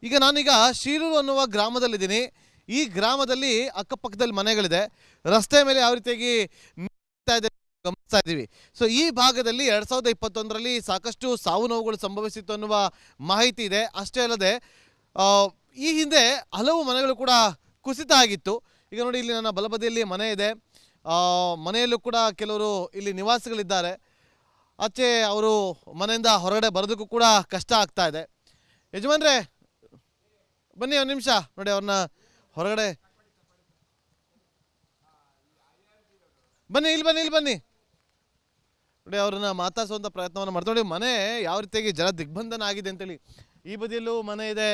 ಈಗ ನಾನೀಗ ಶೀರೂರು ಅನ್ನುವ ಗ್ರಾಮದಲ್ಲಿದ್ದೀನಿ. ಈ ಗ್ರಾಮದಲ್ಲಿ ಅಕ್ಕಪಕ್ಕದಲ್ಲಿ ಮನೆಗಳಿದೆ. ರಸ್ತೆ ಮೇಲೆ ಯಾವ ರೀತಿಯಾಗಿ ನೀರ್ತಾ ಇದೆ ಗಮನಿಸ್ತಾ ಇದ್ದೀವಿ. ಸೊ ಈ ಭಾಗದಲ್ಲಿ 2021ರಲ್ಲಿ ಸಾಕಷ್ಟು ಸಾವು ನೋವುಗಳು ಸಂಭವಿಸಿತ್ತು ಅನ್ನುವ ಮಾಹಿತಿ ಇದೆ. ಅಷ್ಟೇ ಅಲ್ಲದೆ ಈ ಹಿಂದೆ ಹಲವು ಮನೆಗಳು ಕೂಡ ಕುಸಿತ ಆಗಿತ್ತು. ಈಗ ನೋಡಿ, ಇಲ್ಲಿ ನನ್ನ ಬಲಬದಿಯಲ್ಲಿ ಮನೆ ಇದೆ. ಮನೆಯಲ್ಲೂ ಕೂಡ ಕೆಲವರು ಇಲ್ಲಿ ನಿವಾಸಿಗಳಿದ್ದಾರೆ. ಆಚೆ ಅವರು ಮನೆಯಿಂದ ಹೊರಗಡೆ ಬರೋದಕ್ಕೂ ಕೂಡ ಕಷ್ಟ ಆಗ್ತಾ ಇದೆ. ಯಜಮಾನ್ರೆ ಬನ್ನಿ ಒಂದು ನಿಮಿಷ, ನೋಡಿ ಅವ್ರನ್ನ ಹೊರಗಡೆ ಬನ್ನಿ, ಇಲ್ಲಿ ಬನ್ನಿ ನೋಡಿ, ಅವ್ರನ್ನ ಮಾತಾಡಿಸುವಂಥ ಪ್ರಯತ್ನವನ್ನು ಮಾಡ್ತಾರೆ. ನೋಡಿ ಮನೆ ಯಾವ ರೀತಿಯಾಗಿ ಜಲ ದಿಗ್ಬಂಧನ ಆಗಿದೆ ಅಂತೇಳಿ. ಈ ಬದಿಯಲ್ಲೂ ಮನೆ ಇದೆ,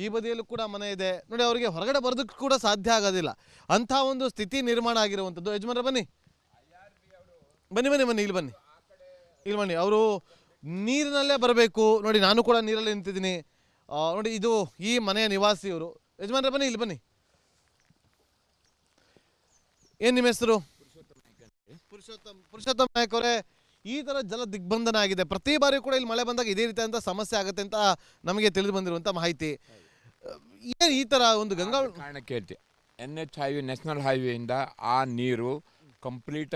ಈ ಬದಿಯಲ್ಲೂ ಕೂಡ ಮನೆ ಇದೆ. ನೋಡಿ ಅವರಿಗೆ ಹೊರಗಡೆ ಬರೋದಕ್ಕೆ ಕೂಡ ಸಾಧ್ಯ ಆಗೋದಿಲ್ಲ, ಅಂಥ ಒಂದು ಸ್ಥಿತಿ ನಿರ್ಮಾಣ ಆಗಿರುವಂಥದ್ದು. ಯಜಮಾನ್ರೆ ಬನ್ನಿ ಬನ್ನಿ ಬನ್ನಿ ಬನ್ನಿ ಇಲ್ಲಿ ಬನ್ನಿ. ಅವರು ನೀರಿನಲ್ಲೇ ಬರಬೇಕು. ನೋಡಿ ನಾನು ಕೂಡ ನೀರಲ್ಲಿ ನಿಂತಿದ್ದೀನಿ. ನೋಡಿ ಇದು ಈ ಮನೆಯ ನಿವಾಸಿಯವರು. ಯಜಮಾನ್ರೆ ಬನ್ನಿ ಇಲ್ಲಿ ಬನ್ನಿ. ಏನು ನಿಮ್ಮ ಹೆಸರು? ಪುರುಷೋತ್ತಮ್ ನಾಯಕ್ ಅವರೇ, ಈ ಥರ ಜಲ ದಿಗ್ಬಂಧನ ಆಗಿದೆ. ಪ್ರತಿ ಬಾರಿ ಕೂಡ ಇಲ್ಲಿ ಮಳೆ ಬಂದಾಗ ಇದೇ ರೀತಿಯಾದಂಥ ಸಮಸ್ಯೆ ಆಗುತ್ತೆ ಅಂತ ನಮಗೆ ತಿಳಿದು ಬಂದಿರುವಂಥ ಮಾಹಿತಿ. ಏನು ಈ ಥರ ಒಂದು ಗಂಗಾ ಕಾರಣಕ್ಕೆ NH ಹೈವೇ, ನ್ಯಾಷನಲ್ ಹೈವೇಯಿಂದ ಆ ನೀರು ಕಂಪ್ಲೀಟ್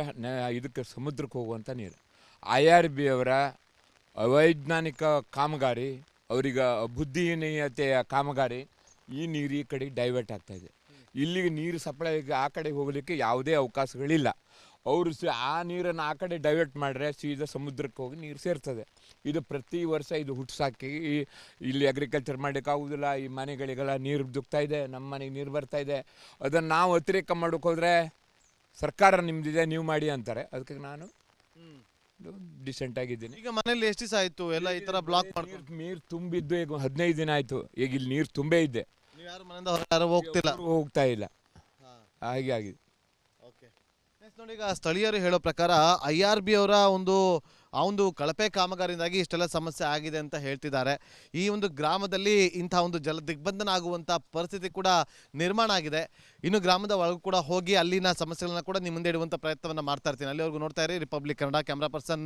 ಇದಕ್ಕೆ ಸಮುದ್ರಕ್ಕೆ ಹೋಗುವಂಥ ನೀರು. IRB ಅವರ ಅವೈಜ್ಞಾನಿಕ ಕಾಮಗಾರಿ, ಅವರಿಗೆ ಬುದ್ಧಿಹೀನತೆಯ ಕಾಮಗಾರಿ, ಈ ನೀರು ಈ ಕಡೆಗೆ ಡೈವರ್ಟ್ ಆಗ್ತಾಯಿದೆ. ಇಲ್ಲಿಗೆ ನೀರು ಸಪ್ಲೈ ಆ ಕಡೆ ಹೋಗಲಿಕ್ಕೆ ಯಾವುದೇ ಅವಕಾಶಗಳಿಲ್ಲ. ಅವರು ಆ ನೀರನ್ನು ಆ ಕಡೆ ಡೈವರ್ಟ್ ಮಾಡಿದ್ರೆ ಸೀದಾ ಸಮುದ್ರಕ್ಕೆ ಹೋಗಿ ನೀರು ಸೇರ್ತದೆ. ಇದು ಪ್ರತಿ ವರ್ಷ ಇದು ಹುಟ್ಸಾಕಿ ಇಲ್ಲಿ ಅಗ್ರಿಕಲ್ಚರ್ ಮಾಡೋಕ್ಕಾಗೋದಿಲ್ಲ. ಈ ಮನೆಗಳಿಗೆಲ್ಲ ನೀರು ದುಕ್ತಾ ಇದೆ, ನಮ್ಮ ಮನೆಗೆ ನೀರು ಬರ್ತಾ ಇದೆ. ಅದನ್ನು ನಾವು ಅತಿರೇಕ ಮಾಡೋಕೆ ಹೋದರೆ ಸರ್ಕಾರ ನಿಮ್ಮದಿದೆ ನೀವು ಮಾಡಿ ಅಂತಾರೆ. ಅದಕ್ಕೆ ನಾನು ಡಿಸೆಂಟ್ ಆಗಿದ್ದೀನಿ. ಈಗ ಮನೇಲಿ ಎಷ್ಟು ದಿವಸ ಆಯಿತು ಎಲ್ಲ ಈ ಥರ ಬ್ಲಾಕ್ ಮಾಡಿ? ನೀರು ತುಂಬಿದ್ದು ಈಗ 15 ದಿನ ಆಯಿತು. ಈಗ ಇಲ್ಲಿ ನೀರು ತುಂಬೇ ಇದೆ. ನೀವು ಯಾರು ಮನೆಯಿಂದ ಹೊರಗೆ ಹೋಗ್ತಾ ಇಲ್ಲ, ಹಾಗೆ ಆಗಿದೆ. ನೋಡಿ, ಈಗ ಸ್ಥಳೀಯರು ಹೇಳೋ ಪ್ರಕಾರ IRB ಅವರ ಒಂದು ಕಳಪೆ ಕಾಮಗಾರಿಯಿಂದಾಗಿ ಇಷ್ಟೆಲ್ಲ ಸಮಸ್ಯೆ ಆಗಿದೆ ಅಂತ ಹೇಳ್ತಿದ್ದಾರೆ. ಈ ಒಂದು ಗ್ರಾಮದಲ್ಲಿ ಇಂಥ ಒಂದು ಜಲ ದಿಗ್ಬಂಧನ ಆಗುವಂಥ ಪರಿಸ್ಥಿತಿ ಕೂಡ ನಿರ್ಮಾಣ ಆಗಿದೆ. ಇನ್ನು ಗ್ರಾಮದ ಒಳಗೂ ಕೂಡ ಹೋಗಿ ಅಲ್ಲಿನ ಸಮಸ್ಯೆಗಳನ್ನ ಕೂಡ ನಿಮ್ಮ ಮುಂದೆ ಇಡುವಂಥ ಪ್ರಯತ್ನವನ್ನು ಮಾಡ್ತಾ ಇರ್ತೀನಿ. ಅಲ್ಲಿವರೆಗೂ ನೋಡ್ತಾ ಇರಿ republic Kannada. Camera person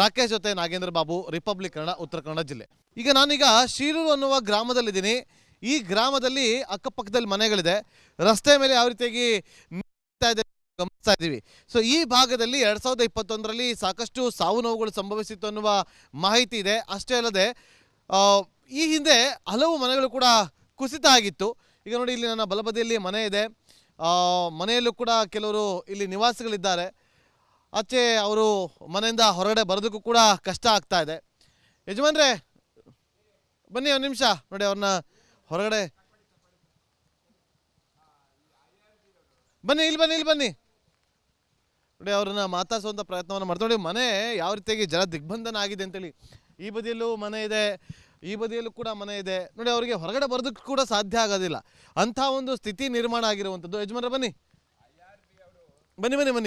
Rakesh ಜೊತೆ ನಾಗೇಂದ್ರ ಬಾಬು, ರಿಪಬ್ಲಿಕ್ ಕನ್ನಡ, ಉತ್ತರ ಕನ್ನಡ ಜಿಲ್ಲೆ. ಈಗ ನಾನೀಗ ಶೀರೂರು ಅನ್ನುವ ಗ್ರಾಮದಲ್ಲಿದ್ದೀನಿ. ಈ ಗ್ರಾಮದಲ್ಲಿ ಅಕ್ಕಪಕ್ಕದಲ್ಲಿ ಮನೆಗಳಿದೆ. ರಸ್ತೆ ಮೇಲೆ ಯಾವ ರೀತಿಯಾಗಿ ನೀರ್ತಾ ಇದೆ ಗಮನಿಸ್ತಾ ಇದ್ದೀವಿ. ಸೊ ಈ ಭಾಗದಲ್ಲಿ 2021ರಲ್ಲಿ ಸಾಕಷ್ಟು ಸಾವು ನೋವುಗಳು ಸಂಭವಿಸಿತ್ತು ಅನ್ನುವ ಮಾಹಿತಿ ಇದೆ. ಅಷ್ಟೇ ಅಲ್ಲದೆ ಈ ಹಿಂದೆ ಹಲವು ಮನೆಗಳು ಕೂಡ ಕುಸಿತ ಆಗಿತ್ತು. ಈಗ ನೋಡಿ, ಇಲ್ಲಿ ನನ್ನ ಬಲಬದಿಯಲ್ಲಿ ಮನೆ ಇದೆ. ಮನೆಯಲ್ಲೂ ಕೂಡ ಕೆಲವರು ಇಲ್ಲಿ ನಿವಾಸಿಗಳಿದ್ದಾರೆ. ಆಚೆ ಅವರು ಮನೆಯಿಂದ ಹೊರಗಡೆ ಬರೋದಕ್ಕೂ ಕೂಡ ಕಷ್ಟ ಆಗ್ತಾ ಇದೆ. ಯಜಮಾನ್ರೆ ಬನ್ನಿ ಒಂದು ನಿಮಿಷ, ನೋಡಿ ಅವ್ರನ್ನ ಹೊರಗಡೆ ಬನ್ನಿ, ಇಲ್ಲಿ ಬನ್ನಿ ನೋಡಿ, ಅವ್ರನ್ನ ಮಾತಾಡಿಸುವಂಥ ಪ್ರಯತ್ನವನ್ನು ಮಾಡ್ತಾರೆ. ನೋಡಿ ಮನೆ ಯಾವ ರೀತಿಯಾಗಿ ಜಲ ದಿಗ್ಬಂಧನ ಆಗಿದೆ ಅಂತೇಳಿ. ಈ ಬದಿಯಲ್ಲೂ ಮನೆ ಇದೆ, ಈ ಬದಿಯಲ್ಲೂ ಕೂಡ ಮನೆ ಇದೆ. ನೋಡಿ ಅವರಿಗೆ ಹೊರಗಡೆ ಬರೋದಕ್ಕೆ ಕೂಡ ಸಾಧ್ಯ ಆಗೋದಿಲ್ಲ, ಅಂಥ ಒಂದು ಸ್ಥಿತಿ ನಿರ್ಮಾಣ ಆಗಿರುವಂಥದ್ದು. ಯಜಮಾನ್ರೆ ಬನ್ನಿ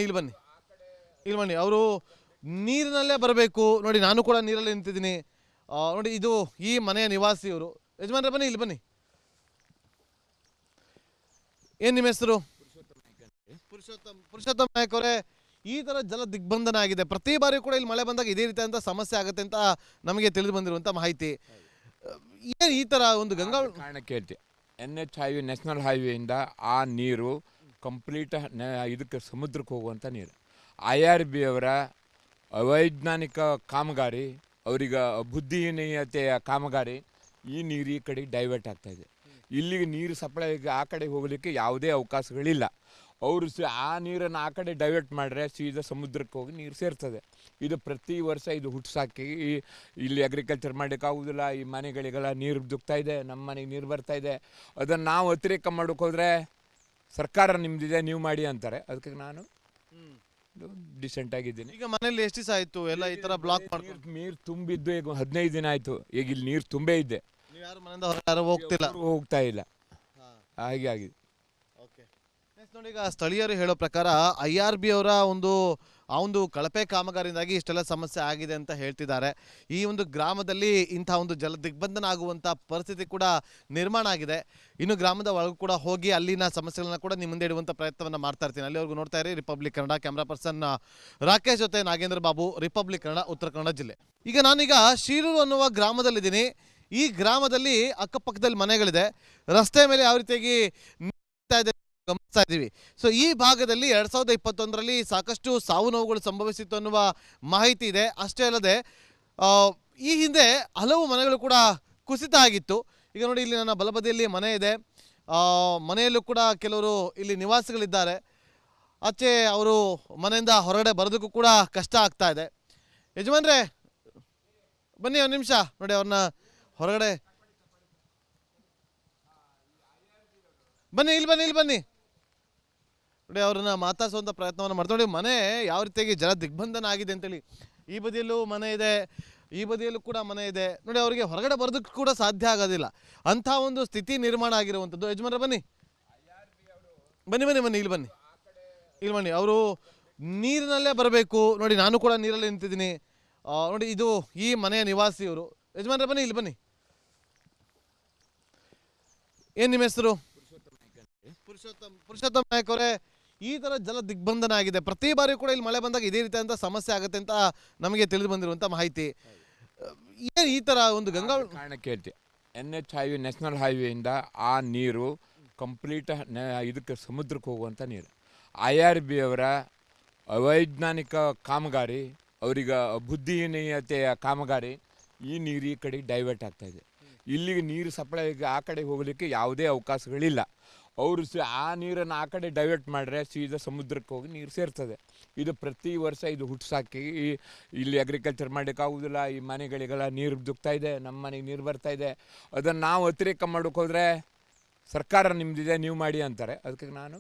ಇಲ್ಲಿ ಬನ್ನಿ. ಅವರು ನೀರಿನಲ್ಲೇ ಬರಬೇಕು. ನೋಡಿ ನಾನು ಕೂಡ ನೀರಲ್ಲಿ ನಿಂತಿದ್ದೀನಿ. ನೋಡಿ ಇದು ಈ ಮನೆಯ ನಿವಾಸಿಯವರು. ಯಜಮಾನ್ರೆ ಬನ್ನಿ ಇಲ್ಲಿ ಬನ್ನಿ. ಏನು ನಿಮ್ಮ ಹೆಸರು? ಪುರುಷೋತ್ತಮ್ ನಾಯಕ್ ಅವರೇ, ಈ ಥರ ಜಲ ದಿಗ್ಬಂಧನ ಆಗಿದೆ. ಪ್ರತಿ ಬಾರಿ ಕೂಡ ಇಲ್ಲಿ ಮಳೆ ಬಂದಾಗ ಇದೇ ರೀತಿಯಾದಂಥ ಸಮಸ್ಯೆ ಆಗುತ್ತೆ ಅಂತ ನಮಗೆ ತಿಳಿದು ಬಂದಿರುವಂಥ ಮಾಹಿತಿ. ಏನು ಈ ಥರ ಒಂದು ಗಂಗಾ ಕಾರಣಕ್ಕೆ NH ಹೈವೇ, ನ್ಯಾಷನಲ್ ಹೈವೇಯಿಂದ ಆ ನೀರು ಕಂಪ್ಲೀಟ್ ಇದಕ್ಕೆ ಸಮುದ್ರಕ್ಕೆ ಹೋಗುವಂಥ ನೀರು. IRB ಅವರ ಅವೈಜ್ಞಾನಿಕ ಕಾಮಗಾರಿ, ಅವರಿಗೆ ಬುದ್ಧಿಹೀನತೆಯ ಕಾಮಗಾರಿ, ಈ ನೀರು ಈ ಕಡೆಗೆ ಡೈವರ್ಟ್ ಆಗ್ತಾಯಿದೆ. ಇಲ್ಲಿಗೆ ನೀರು ಸಪ್ಲೈ ಆ ಕಡೆ ಹೋಗಲಿಕ್ಕೆ ಯಾವುದೇ ಅವಕಾಶಗಳಿಲ್ಲ. ಅವರು ಆ ನೀರನ್ನು ಆ ಕಡೆ ಡೈವರ್ಟ್ ಮಾಡಿದ್ರೆ ಸೀದಾ ಸಮುದ್ರಕ್ಕೆ ಹೋಗಿ ನೀರು ಸೇರ್ತದೆ. ಇದು ಪ್ರತಿ ವರ್ಷ ಇದು ಹುಟ್ಸಾಕಿ ಇಲ್ಲಿ ಅಗ್ರಿಕಲ್ಚರ್ ಮಾಡೋಕ್ಕಾಗೋದಿಲ್ಲ. ಈ ಮನೆಗಳಿಗೆಲ್ಲ ನೀರು ದುಕ್ತಾ ಇದೆ, ನಮ್ಮ ಮನೆಗೆ ನೀರು ಬರ್ತಾ ಇದೆ. ಅದನ್ನು ನಾವು ಅತಿರೇಕ ಮಾಡೋಕೆ ಹೋದರೆ ಸರ್ಕಾರ ನಿಮ್ಮದಿದೆ ನೀವು ಮಾಡಿ ಅಂತಾರೆ. ಅದಕ್ಕೆ ನಾನು ಡಿಸೆಂಟ್ ಆಗಿದ್ದೀನಿ. ಈಗ ಮನೇಲಿ ಎಷ್ಟು ದಿವಸ ಆಯಿತು ಎಲ್ಲ ಈ ಥರ ಬ್ಲಾಕ್ ಮಾಡಿ? ನೀರು ತುಂಬಿದ್ದು ಈಗ 15 ದಿನ ಆಯಿತು. ಈಗ ಇಲ್ಲಿ ನೀರು ತುಂಬೇ ಇದೆ. ನೀವು ಯಾರು ಮನೆಯಿಂದ ಹೊರಗೆ ಹೋಗ್ತಾ ಇಲ್ಲ, ಹಾಗೆ ಆಗಿದೆ. ನೋಡಿ, ಈಗ ಸ್ಥಳೀಯರು ಹೇಳೋ ಪ್ರಕಾರ IRB ಅವರ ಒಂದು ಕಳಪೆ ಕಾಮಗಾರಿಯಿಂದಾಗಿ ಇಷ್ಟೆಲ್ಲ ಸಮಸ್ಯೆ ಆಗಿದೆ ಅಂತ ಹೇಳ್ತಿದ್ದಾರೆ. ಈ ಒಂದು ಗ್ರಾಮದಲ್ಲಿ ಇಂಥ ಒಂದು ಜಲ ದಿಗ್ಬಂಧನ ಆಗುವಂಥ ಪರಿಸ್ಥಿತಿ ಕೂಡ ನಿರ್ಮಾಣ ಆಗಿದೆ. ಇನ್ನು ಗ್ರಾಮದ ಒಳಗೂ ಕೂಡ ಹೋಗಿ ಅಲ್ಲಿನ ಸಮಸ್ಯೆಗಳನ್ನ ಕೂಡ ನಿಮ್ಮ ಮುಂದೆ ಇಡುವಂಥ ಪ್ರಯತ್ನವನ್ನು ಮಾಡ್ತಾ ಇರ್ತೀನಿ. ಅಲ್ಲಿವರೆಗೂ ನೋಡ್ತಾ ಇರಿ republic Kannada. Camera person Rakesh ಜೊತೆ ನಾಗೇಂದ್ರ ಬಾಬು, ರಿಪಬ್ಲಿಕ್ ಕನ್ನಡ, ಉತ್ತರ ಕನ್ನಡ ಜಿಲ್ಲೆ. ಈಗ ನಾನೀಗ ಶೀರೂರು ಅನ್ನುವ ಗ್ರಾಮದಲ್ಲಿದ್ದೀನಿ. ಈ ಗ್ರಾಮದಲ್ಲಿ ಅಕ್ಕಪಕ್ಕದಲ್ಲಿ ಮನೆಗಳಿದೆ, ರಸ್ತೆ ಮೇಲೆ ಯಾವ ರೀತಿಯಾಗಿ ನೀರ್ತಾ ಇದೆ ಗಮನಿಸ್ತಾ ಇದ್ದೀವಿ. ಸೊ ಈ ಭಾಗದಲ್ಲಿ 2021ರಲ್ಲಿ ಸಾಕಷ್ಟು ಸಾವು ನೋವುಗಳು ಸಂಭವಿಸಿತ್ತು ಅನ್ನುವ ಮಾಹಿತಿ ಇದೆ. ಅಷ್ಟೇ ಅಲ್ಲದೆ ಆ, ಈ ಹಿಂದೆ ಹಲವು ಮನೆಗಳು ಕೂಡ ಕುಸಿತ ಆಗಿತ್ತು. ಈಗ ನೋಡಿ, ಇಲ್ಲಿ ನನ್ನ ಬಲಬದಿಯಲ್ಲಿ ಮನೆ ಇದೆ. ಮನೆಯಲ್ಲೂ ಕೂಡ ಕೆಲವರು ಇಲ್ಲಿ ನಿವಾಸಿಗಳಿದ್ದಾರೆ. ಆಚೆ ಅವರು ಮನೆಯಿಂದ ಹೊರಗಡೆ ಬರೋದಕ್ಕೂ ಕೂಡ ಕಷ್ಟ ಆಗ್ತಾ ಇದೆ. ಯಜಮಾನ್ರೆ, ಬನ್ನಿ ಒಂದು ನಿಮಿಷ. ನೋಡಿ, ಅವ್ರನ್ನ ಹೊರಗಡೆ ಬನ್ನಿ, ಇಲ್ಲಿ ಬನ್ನಿ. ನೋಡಿ, ಅವ್ರನ್ನ ಮಾತಾಡಿಸುವಂಥ ಪ್ರಯತ್ನವನ್ನು ಮಾಡ್ತಾರೆ. ನೋಡಿ, ಮನೆ ಯಾವ ರೀತಿಯಾಗಿ ಜಲ ದಿಗ್ಬಂಧನ ಆಗಿದೆ ಅಂತೇಳಿ. ಈ ಬದಿಯಲ್ಲೂ ಮನೆ ಇದೆ, ಈ ಬದಿಯಲ್ಲೂ ಕೂಡ ಮನೆ ಇದೆ. ನೋಡಿ, ಅವರಿಗೆ ಹೊರಗಡೆ ಬರೋದಕ್ಕೆ ಕೂಡ ಸಾಧ್ಯ ಆಗೋದಿಲ್ಲ, ಅಂಥ ಒಂದು ಸ್ಥಿತಿ ನಿರ್ಮಾಣ ಆಗಿರುವಂಥದ್ದು. ಯಜಮಾನ್ರೆ, ಬನ್ನಿ ಬನ್ನಿ ಬನ್ನಿ ಬನ್ನಿ ಇಲ್ಲಿ ಬನ್ನಿ, ಇಲ್ಲಿ ಬನ್ನಿ. ಅವರು ನೀರಿನಲ್ಲೇ ಬರಬೇಕು. ನೋಡಿ, ನಾನು ಕೂಡ ನೀರಲ್ಲಿ ನಿಂತಿದ್ದೀನಿ. ನೋಡಿ, ಇದು ಈ ಮನೆಯ ನಿವಾಸಿಯವರು. ಯಜಮಾನ್ರೆ, ಬನ್ನಿ ಇಲ್ಲಿ ಬನ್ನಿ. ಏನು ನಿಮ್ಮ ಹೆಸರು? ಪುರುಷೋತ್ತಮ್ ನಾಯಕ್ ಅವರೇ, ಈ ಥರ ಜಲ ದಿಗ್ಬಂಧನ ಆಗಿದೆ. ಪ್ರತಿ ಬಾರಿ ಕೂಡ ಇಲ್ಲಿ ಮಳೆ ಬಂದಾಗ ಇದೇ ರೀತಿಯಾದಂಥ ಸಮಸ್ಯೆ ಆಗುತ್ತೆ ಅಂತ ನಮಗೆ ತಿಳಿದು ಬಂದಿರುವಂಥ ಮಾಹಿತಿ. ಏನು ಈ ಥರ ಒಂದು ಗಂಗಾ ಕಾರಣಕ್ಕೆ ಹೇಳ್ತೀವಿ, NH ಹೈವೇ ನ್ಯಾಷನಲ್ ಹೈವೇಯಿಂದ ಆ ನೀರು ಕಂಪ್ಲೀಟ್ ಇದಕ್ಕೆ ಸಮುದ್ರಕ್ಕೆ ಹೋಗುವಂಥ ನೀರು. IRB ಅವರ ಅವೈಜ್ಞಾನಿಕ ಕಾಮಗಾರಿ, ಅವರಿಗೆ ಬುದ್ಧಿಹೀನತೆಯ ಕಾಮಗಾರಿ, ಈ ನೀರು ಈ ಕಡೆಗೆ ಡೈವರ್ಟ್ ಆಗ್ತಾಯಿದೆ. ಇಲ್ಲಿಗೆ ನೀರು ಸಪ್ಲೈ ಆ ಕಡೆ ಹೋಗಲಿಕ್ಕೆ ಯಾವುದೇ ಅವಕಾಶಗಳಿಲ್ಲ. ಅವರು ಆ ನೀರನ್ನು ಆ ಕಡೆ ಡೈವರ್ಟ್ ಮಾಡಿದ್ರೆ ಸೀದಾ ಸಮುದ್ರಕ್ಕೆ ಹೋಗಿ ನೀರು ಸೇರ್ತದೆ. ಇದು ಪ್ರತಿ ವರ್ಷ ಇದು ಹುಟ್ಸಾಕಿ ಇಲ್ಲಿ ಅಗ್ರಿಕಲ್ಚರ್ ಮಾಡೋಕ್ಕಾಗೋದಿಲ್ಲ. ಈ ಮನೆಗಳಿಗೆಲ್ಲ ನೀರು ದುಗ್ತಾ ಇದೆ, ನಮ್ಮ ಮನೆಗೆ ನೀರು ಬರ್ತಾ ಇದೆ. ಅದನ್ನು ನಾವು ಅತಿರೇಕ ಮಾಡೋಕೆ ಹೋದರೆ ಸರ್ಕಾರ ನಿಮ್ಮದಿದೆ, ನೀವು ಮಾಡಿ ಅಂತಾರೆ. ಅದಕ್ಕೆ ನಾನು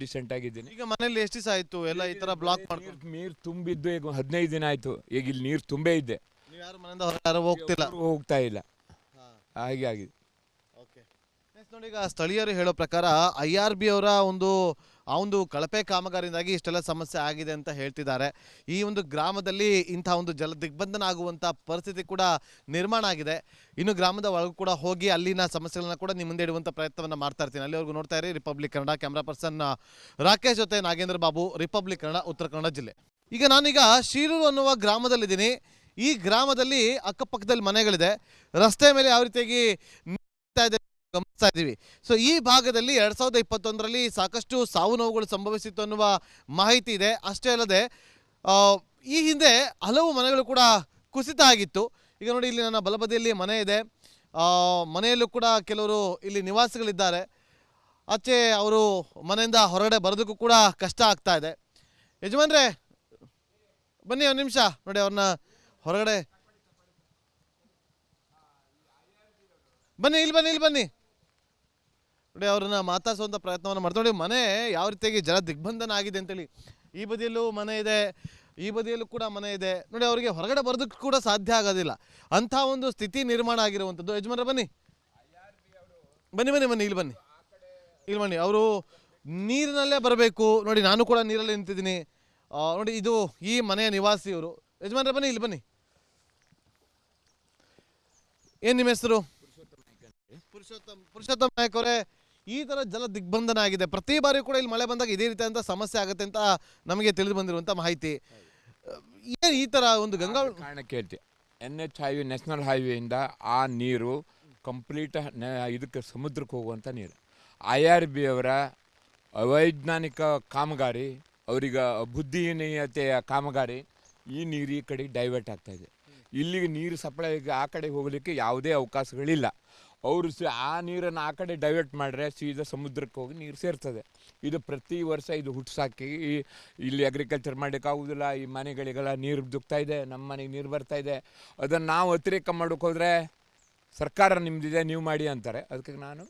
ಡಿಸೆಂಟ್ ಆಗಿದ್ದೀನಿ. ಈಗ ಮನೇಲಿ ಎಷ್ಟು ದಿವಸ ಆಯಿತು ಎಲ್ಲ ಈ ಥರ ಬ್ಲಾಕ್ ಮಾಡಿ? ನೀರು ತುಂಬಿದ್ದು ಈಗ 15 ದಿನ ಆಯಿತು. ಈಗ ಇಲ್ಲಿ ನೀರು ತುಂಬೇ ಇದೆ, ನೀವು ಯಾರು ಮನೆಯಿಂದ ಹೊರಗೆ ಹೋಗ್ತಿಲ್ಲ, ಹೋಗ್ತಾ ಇಲ್ಲ. ಹಾಗೆ ಆಗಿದೆ. ಓಕೆ, ನೆಕ್ಸ್ಟ್ ನೋಡಿ, ಈಗ ಸ್ಥಳೀಯರು ಹೇಳೋ ಪ್ರಕಾರ IRB ಅವರ ಒಂದು ಕಳಪೆ ಕಾಮಗಾರಿಯಿಂದಾಗಿ ಇಷ್ಟೆಲ್ಲ ಸಮಸ್ಯೆ ಆಗಿದೆ ಅಂತ ಹೇಳ್ತಿದ್ದಾರೆ. ಈ ಒಂದು ಗ್ರಾಮದಲ್ಲಿ ಇಂಥ ಒಂದು ಜಲ ದಿಗ್ಬಂಧನ ಆಗುವಂಥ ಪರಿಸ್ಥಿತಿ ಕೂಡ ನಿರ್ಮಾಣ ಆಗಿದೆ. ಇನ್ನು ಗ್ರಾಮದ ಒಳಗೂ ಕೂಡ ಹೋಗಿ ಅಲ್ಲಿನ ಸಮಸ್ಯೆಗಳನ್ನ ಕೂಡ ನಿಮ್ಮ ಮುಂದೆ ಇಡುವಂಥ ಪ್ರಯತ್ನವನ್ನು ಮಾಡ್ತಾ ಇರ್ತೀನಿ. ಅಲ್ಲಿವರೆಗೂ ನೋಡ್ತಾ ಇರಿ republic Kannada. Camera person Rakesh ಜೊತೆ ನಾಗೇಂದ್ರ ಬಾಬು, ರಿಪಬ್ಲಿಕ್ ಕನ್ನಡ, ಉತ್ತರ ಕನ್ನಡ ಜಿಲ್ಲೆ. ಈಗ ನಾನೀಗ ಶೀರೂರು ಅನ್ನುವ ಗ್ರಾಮದಲ್ಲಿದ್ದೀನಿ. ಈ ಗ್ರಾಮದಲ್ಲಿ ಅಕ್ಕಪಕ್ಕದಲ್ಲಿ ಮನೆಗಳಿದೆ, ರಸ್ತೆ ಮೇಲೆ ಯಾವ ರೀತಿಯಾಗಿ ನೀರ್ತಾ ಇದೆ ಗಮನಿಸ್ತಾ ಇದ್ದೀವಿ. ಸೊ ಈ ಭಾಗದಲ್ಲಿ 2021ರಲ್ಲಿ ಸಾಕಷ್ಟು ಸಾವು ನೋವುಗಳು ಸಂಭವಿಸಿತ್ತು ಅನ್ನುವ ಮಾಹಿತಿ ಇದೆ. ಅಷ್ಟೇ ಅಲ್ಲದೆ ಈ ಹಿಂದೆ ಹಲವು ಮನೆಗಳು ಕೂಡ ಕುಸಿತ ಆಗಿತ್ತು. ಈಗ ನೋಡಿ, ಇಲ್ಲಿ ನನ್ನ ಬಲಬದಿಯಲ್ಲಿ ಮನೆ ಇದೆ. ಮನೆಯಲ್ಲೂ ಕೂಡ ಕೆಲವರು ಇಲ್ಲಿ ನಿವಾಸಿಗಳಿದ್ದಾರೆ. ಆಚೆ ಅವರು ಮನೆಯಿಂದ ಹೊರಗಡೆ ಬರೋದಕ್ಕೂ ಕೂಡ ಕಷ್ಟ ಆಗ್ತಾ ಇದೆ. ಯಜಮಾನ್ರೆ, ಬನ್ನಿ ಒಂದು ನಿಮಿಷ. ನೋಡಿ, ಅವ್ರನ್ನ ಹೊರಗಡೆ ಬನ್ನಿ, ಇಲ್ಲಿ ಬನ್ನಿ. ನೋಡಿ, ಅವ್ರನ್ನ ಮಾತಾಡಿಸುವಂಥ ಪ್ರಯತ್ನವನ್ನು ಮಾಡ್ತಾರೆ. ನೋಡಿ, ಮನೆ ಯಾವ ರೀತಿಯಾಗಿ ಜಲ ದಿಗ್ಬಂಧನ ಆಗಿದೆ ಅಂತೇಳಿ. ಈ ಬದಿಯಲ್ಲೂ ಮನೆ ಇದೆ, ಈ ಬದಿಯಲ್ಲೂ ಕೂಡ ಮನೆ ಇದೆ. ನೋಡಿ, ಅವರಿಗೆ ಹೊರಗಡೆ ಬರೋದಕ್ಕೆ ಕೂಡ ಸಾಧ್ಯ ಆಗೋದಿಲ್ಲ, ಅಂಥ ಒಂದು ಸ್ಥಿತಿ ನಿರ್ಮಾಣ ಆಗಿರುವಂಥದ್ದು. ಯಜಮಾನ್ರೆ, ಬನ್ನಿ ಬನ್ನಿ ಬನ್ನಿ ಬನ್ನಿ ಇಲ್ಲಿ ಬನ್ನಿ, ಇಲ್ಲಿ ಬನ್ನಿ. ಅವರು ನೀರಿನಲ್ಲೇ ಬರಬೇಕು. ನೋಡಿ, ನಾನು ಕೂಡ ನೀರಲ್ಲಿ ನಿಂತಿದ್ದೀನಿ. ನೋಡಿ, ಇದು ಈ ಮನೆಯ ನಿವಾಸಿಯವರು. ಯಜಮಾನ್ರೆ, ಬನ್ನಿ ಇಲ್ಲಿ ಬನ್ನಿ. ಏನು ನಿಮ್ಮ ಹೆಸರು? ಪುರುಷೋತ್ತಮ್ ನಾಯಕ್ ಅವರೇ, ಈ ಥರ ಜಲ ದಿಗ್ಬಂಧನ ಆಗಿದೆ. ಪ್ರತಿ ಬಾರಿ ಕೂಡ ಇಲ್ಲಿ ಮಳೆ ಬಂದಾಗ ಇದೇ ರೀತಿಯಾದಂಥ ಸಮಸ್ಯೆ ಆಗುತ್ತೆ ಅಂತ ನಮಗೆ ತಿಳಿದು ಬಂದಿರುವಂಥ ಮಾಹಿತಿ. ಏನು ಈ ಥರ ಒಂದು ಗಂಗಾ ಕಾರಣಕ್ಕೆ ಹೇಳ್ತೀವಿ, NH ಹೈವೇ ನ್ಯಾಷನಲ್ ಹೈವೇಯಿಂದ ಆ ನೀರು ಕಂಪ್ಲೀಟ್ ಇದಕ್ಕೆ ಸಮುದ್ರಕ್ಕೆ ಹೋಗುವಂಥ ನೀರು. IRB ಅವರ ಅವೈಜ್ಞಾನಿಕ ಕಾಮಗಾರಿ, ಅವರಿಗೆ ಬುದ್ಧಿಹೀನತೆಯ ಕಾಮಗಾರಿ, ಈ ನೀರು ಈ ಕಡೆಗೆ ಡೈವರ್ಟ್ ಆಗ್ತಾಯಿದೆ. ಇಲ್ಲಿಗೆ ನೀರು ಸಪ್ಲೈ ಆ ಕಡೆ ಹೋಗಲಿಕ್ಕೆ ಯಾವುದೇ ಅವಕಾಶಗಳಿಲ್ಲ. ಅವರು ಆ ನೀರನ್ನು ಆ ಕಡೆ ಡೈವರ್ಟ್ ಮಾಡಿದ್ರೆ ಸೀದಾ ಸಮುದ್ರಕ್ಕೆ ಹೋಗಿ ನೀರು ಸೇರ್ತದೆ. ಇದು ಪ್ರತಿ ವರ್ಷ ಇದು ಹುಟ್ಸಾಕಿ ಇಲ್ಲಿ ಅಗ್ರಿಕಲ್ಚರ್ ಮಾಡೋಕ್ಕಾಗೋದಿಲ್ಲ. ಈ ಮನೆಗಳಿಗೆಲ್ಲ ನೀರು ದುಗ್ತಾ ಇದೆ, ನಮ್ಮ ಮನೆಗೆ ನೀರು ಬರ್ತಾ ಇದೆ. ಅದನ್ನು ನಾವು ಅತಿರೇಕ ಮಾಡೋಕೆ ಹೋದರೆ ಸರ್ಕಾರ ನಿಮ್ಮದಿದೆ, ನೀವು ಮಾಡಿ ಅಂತಾರೆ. ಅದಕ್ಕೆ ನಾನು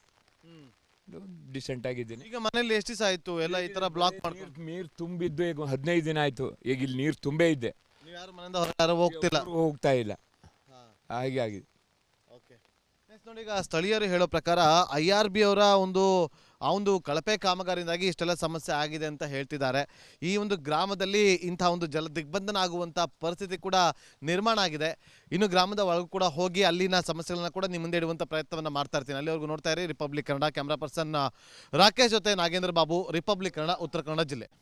ಡಿಸೆಂಟ್ ಆಗಿದ್ದೀನಿ. ಈಗ ಮನೇಲಿ ಎಷ್ಟು ದಿವಸ ಆಯಿತು ಎಲ್ಲ ಈ ಥರ ಬ್ಲಾಕ್ ಮಾಡಿ? ನೀರು ತುಂಬಿದ್ದು ಈಗ 15 ದಿನ ಆಯಿತು. ಈಗ ಇಲ್ಲಿ ನೀರು ತುಂಬೇ ಇದೆ, ನೀವು ಯಾರು ಮನೆಯಿಂದ ಹೊರಗೆ ಹೋಗ್ತಿಲ್ಲ, ಹೋಗ್ತಾ ಇಲ್ಲ. ಹಾಗೆ ಆಗಿದೆ. ಓಕೆ, ನೆಕ್ಸ್ಟ್ ನೋಡಿ, ಈಗ ಸ್ಥಳೀಯರು ಹೇಳೋ ಪ್ರಕಾರ IRB ಅವರ ಒಂದು ಕಳಪೆ ಕಾಮಗಾರಿಯಿಂದಾಗಿ ಇಷ್ಟೆಲ್ಲ ಸಮಸ್ಯೆ ಆಗಿದೆ ಅಂತ ಹೇಳ್ತಿದ್ದಾರೆ. ಈ ಒಂದು ಗ್ರಾಮದಲ್ಲಿ ಇಂಥ ಒಂದು ಜಲ ದಿಗ್ಬಂಧನ ಆಗುವಂಥ ಪರಿಸ್ಥಿತಿ ಕೂಡ ನಿರ್ಮಾಣ ಆಗಿದೆ. ಇನ್ನು ಗ್ರಾಮದ ಒಳಗೂ ಕೂಡ ಹೋಗಿ ಅಲ್ಲಿನ ಸಮಸ್ಯೆಗಳನ್ನ ಕೂಡ ನಿಮ್ಮ ಮುಂದೆ ಇಡುವಂಥ ಪ್ರಯತ್ನವನ್ನು ಮಾಡ್ತಾ ಇರ್ತೀನಿ. ಅಲ್ಲಿವರೆಗೂ ನೋಡ್ತಾ ಇರಿ republic Kannada. Camera person Rakesh ಜೊತೆ ನಾಗೇಂದ್ರ ಬಾಬು, ರಿಪಬ್ಲಿಕ್ ಕನ್ನಡ, ಉತ್ತರ ಕನ್ನಡ ಜಿಲ್ಲೆ.